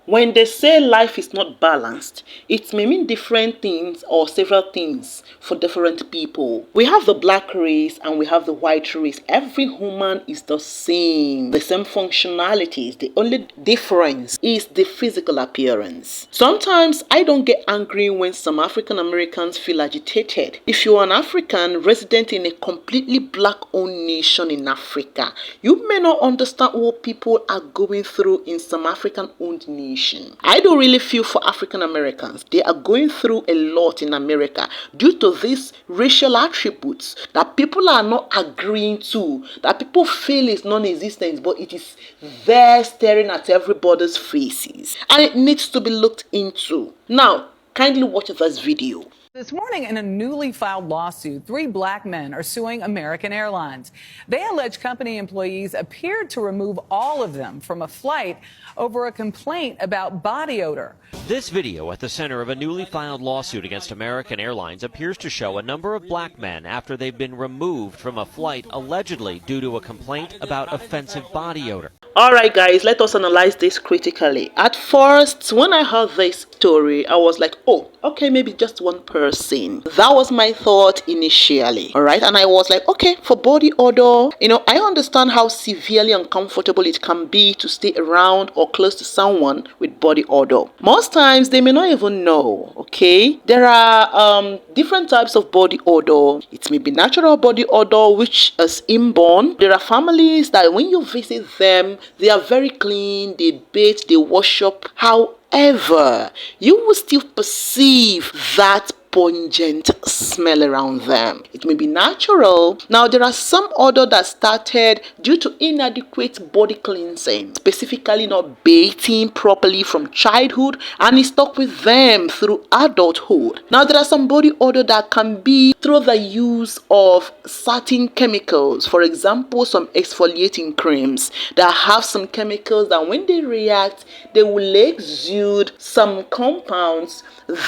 When they say life is not balanced, it may mean different things or several things for different people. We have the black race and we have the white race. Every human is the same functionalities. The only difference is the physical appearance. Sometimes I don't get angry when some African Americans feel agitated. If you're an African resident in a completely black-owned nation in Africa, you may not understand what people are going through in some African-owned nation. I don't really feel for African Americans. They are going through a lot in America due to these racial attributes that people are not agreeing to, that people feel is non-existent, but it is there staring at everybody's faces, and it needs to be looked into. Now, kindly watch this video. This morning, in a newly filed lawsuit, 3 black men are suing American Airlines. They allege company employees appeared to remove all of them from a flight over a complaint about body odor. This video at the center of a newly filed lawsuit against American Airlines appears to show a number of black men after they've been removed from a flight allegedly due to a complaint about offensive body odor. Alright guys, let us analyze this critically. At first, when I heard this story, I was like, oh, okay, maybe just one person. That was my thought initially. Alright, and I was like, okay, for body odor, I understand how severely uncomfortable it can be to stay around or close to someone with body odor. Most times, they may not even know, okay? There are different types of body odor. It may be natural body odor, which is inborn. There are families that when you visit them, they are very clean, they bathe, they wash up. However, you will still perceive that pungent smell around them. It may be natural. Now, there are some odor that started due to inadequate body cleansing, specifically not bathing properly from childhood, and it stuck with them through adulthood. Now, there are some body odor that can be through the use of certain chemicals. For example, some exfoliating creams that have some chemicals that when they react, they will exude some compounds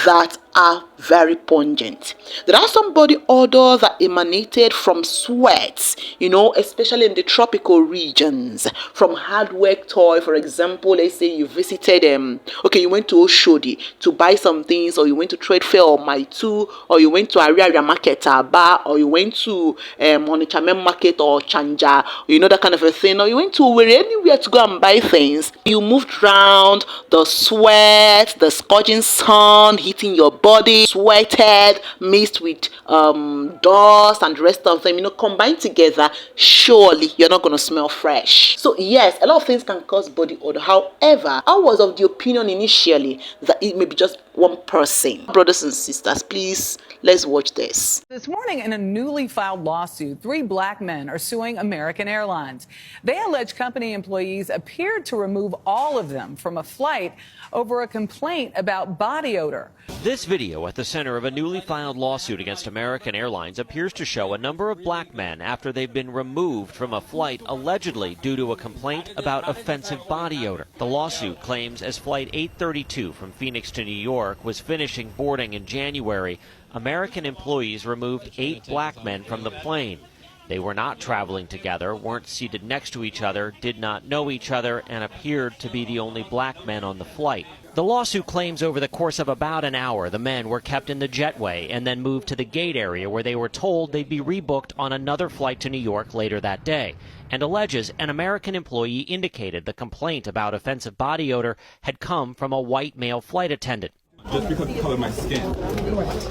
that are very pungent. There are some body odor that emanated from sweat, especially in the tropical regions, from hard work toil. For example, let's say you visited you went to Oshodi to buy some things, or you went to Trade Fair or Maitu, or you went to Ariaria Market, Aba, or you went to Onitsha Market or Chanja, that kind of a thing, or you went to anywhere to go and buy things. You moved around, the sweat, the scorching sun hitting your body, sweated, mixed with dust and the rest of them, combined together, surely you're not going to smell fresh. So yes, a lot of things can cause body odor. However, I was of the opinion initially that it may be just one person. Brothers and sisters, please, let's watch this. This morning, in a newly filed lawsuit, 3 black men are suing American Airlines. They allege company employees appeared to remove all of them from a flight over a complaint about body odor. This video at the center of a newly filed lawsuit against American Airlines appears to show a number of black men after they've been removed from a flight allegedly due to a complaint about offensive body odor. The lawsuit claims as Flight 832 from Phoenix to New York was finishing boarding in January, American employees removed 8 black men from the plane. They were not traveling together, weren't seated next to each other, did not know each other, and appeared to be the only black men on the flight. The lawsuit claims over the course of about an hour, the men were kept in the jetway and then moved to the gate area where they were told they'd be rebooked on another flight to New York later that day, and alleges an American employee indicated the complaint about offensive body odor had come from a white male flight attendant. Just because of the color of my skin.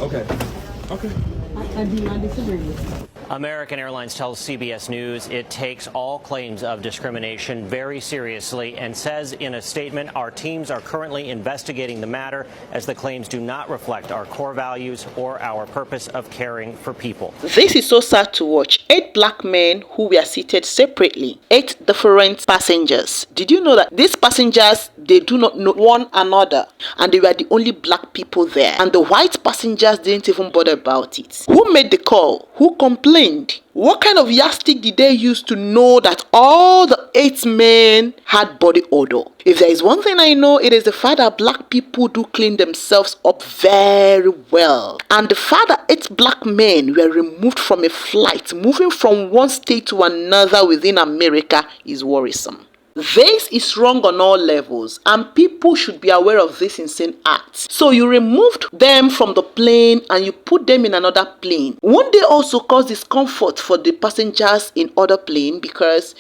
Okay. I do not disagree with you. American Airlines tells CBS News it takes all claims of discrimination very seriously and says in a statement, our teams are currently investigating the matter as the claims do not reflect our core values or our purpose of caring for people. This is so sad to watch. 8 black men who were seated separately, 8 different passengers. Did you know that these passengers, they do not know one another, and they were the only black people there, and the white passengers didn't even bother about it? Who made the call? Who complained? What kind of yardstick did they use to know that all the 8 men had body odor? If there is one thing I know, it is the fact that black people do clean themselves up very well. And the fact that 8 black men were removed from a flight, moving from one state to another within America, is worrisome. This is wrong on all levels, and people should be aware of this insane act. So you removed them from the plane and you put them in another plane. Won't they also cause discomfort for the passengers in other plane? Because,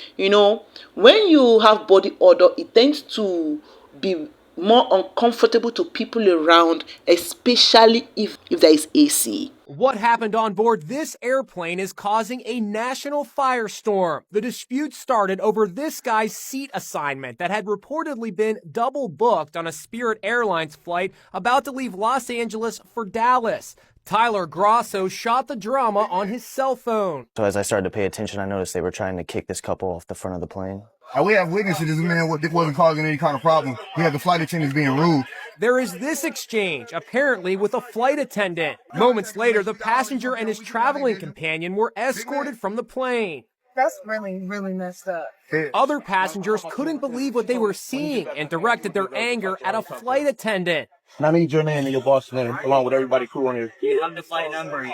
when you have body odor, it tends to be more uncomfortable to people around, especially if there is AC. What happened on board this airplane is causing a national firestorm. The dispute started over this guy's seat assignment that had reportedly been double booked on a Spirit Airlines flight about to leave Los Angeles for Dallas. Tyler Grosso shot the drama on his cell phone. So as I started to pay attention, I noticed they were trying to kick this couple off the front of the plane. We have witnesses. This man wasn't causing any kind of problem. We have the flight attendants being rude. There is this exchange, apparently with a flight attendant. Moments later, the passenger and his traveling companion were escorted from the plane. That's really, really messed up. Other passengers couldn't believe what they were seeing and directed their anger at a flight attendant. And I need your name and your boss's name, along with everybody crew on here. You have the flight number.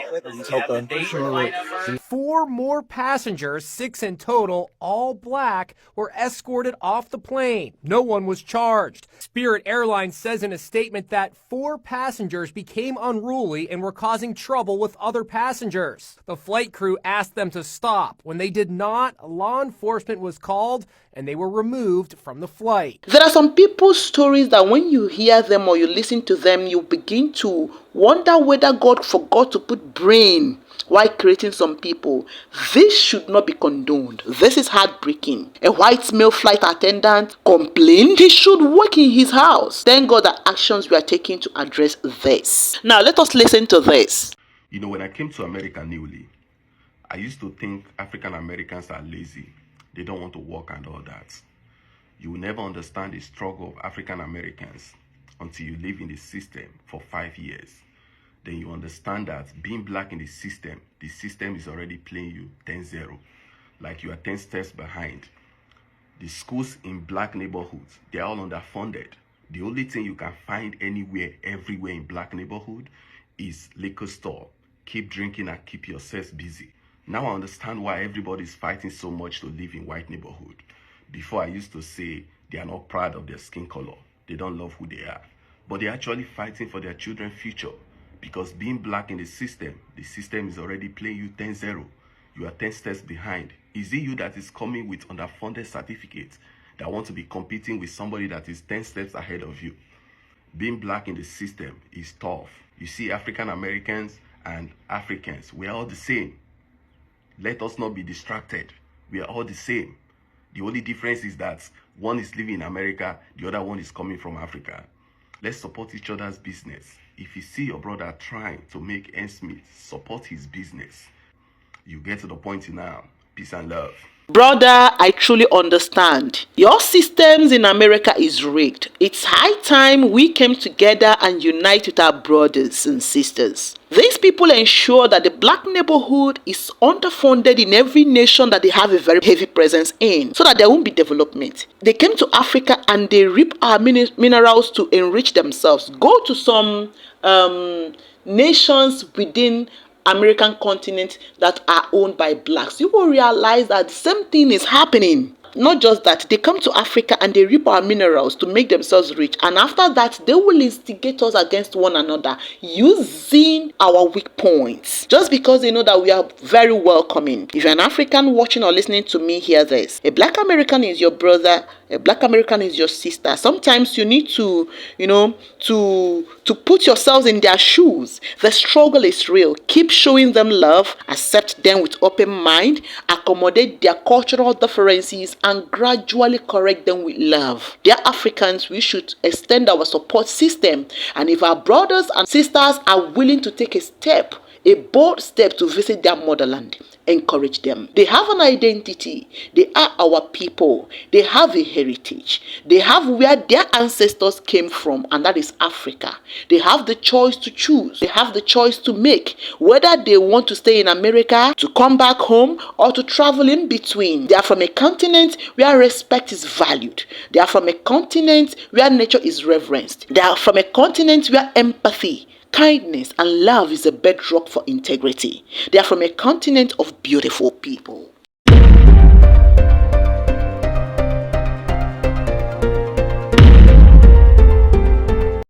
Okay. 4 more passengers, 6 in total, all black, were escorted off the plane. No one was charged. Spirit Airlines says in a statement that 4 passengers became unruly and were causing trouble with other passengers. The flight crew asked them to stop. When they did not, law enforcement was called and they were removed from the flight. There are some people's stories that when you hear them or you listen to them, you begin to wonder whether God forgot to put brain while creating some people. This should not be condoned. This is heartbreaking. A white male flight attendant complained he should work in his house. Thank God that actions were taken to address this. Now let us listen to this. When I came to America newly, I used to think African Americans are lazy. They don't want to work and all that. You will never understand the struggle of African Americans until you live in the system for 5 years. Then you understand that being black in the system is already playing you 10-0. Like you are 10 steps behind. The schools in black neighborhoods, they are all underfunded. The only thing you can find anywhere, everywhere in black neighborhood is liquor store. Keep drinking and keep yourselves busy. Now I understand why everybody is fighting so much to live in white neighborhood. Before I used to say they are not proud of their skin color. They don't love who they are. But they're actually fighting for their children's future. Because being black in the system is already playing you 10-0. You are 10 steps behind. Is it you that is coming with underfunded certificates that want to be competing with somebody that is 10 steps ahead of you? Being black in the system is tough. You see, African Americans and Africans, we are all the same. Let us not be distracted. We are all the same. The only difference is that one is living in America, the other one is coming from Africa. Let's support each other's business. If you see your brother trying to make ends meet, support his business. You get to the point now. Peace and love. Brother, I truly understand. Your systems in America is rigged. It's high time we came together and unite with our brothers and sisters. These people ensure that the black neighborhood is underfunded in every nation that they have a very heavy presence in, so that there won't be development. They came to Africa and they rip our minerals to enrich themselves. Go to some nations within American continent that are owned by blacks. You will realize that the same thing is happening. Not just that, they come to Africa and they rip our minerals to make themselves rich, and after that they will instigate us against one another using our weak points, just because they know that we are very welcoming. If you're an African watching or listening to me, hear this. A black American is your brother, a black American is your sister. Sometimes you need to put yourselves in their shoes. The struggle is real. Keep showing them love, accept them with open mind, accommodate their cultural differences, and gradually correct them with love. Dear Africans, we should extend our support system, and if our brothers and sisters are willing to take a bold step to visit their motherland, encourage them. They have an identity. They are our people. They have a heritage. They have where their ancestors came from, and that is Africa. They have the choice to choose. They have the choice to make whether they want to stay in America, to come back home, or to travel in between. They are from a continent where respect is valued. They are from a continent where nature is reverenced. They are from a continent where empathy, kindness, and love is a bedrock for integrity. They are from a continent of beautiful people.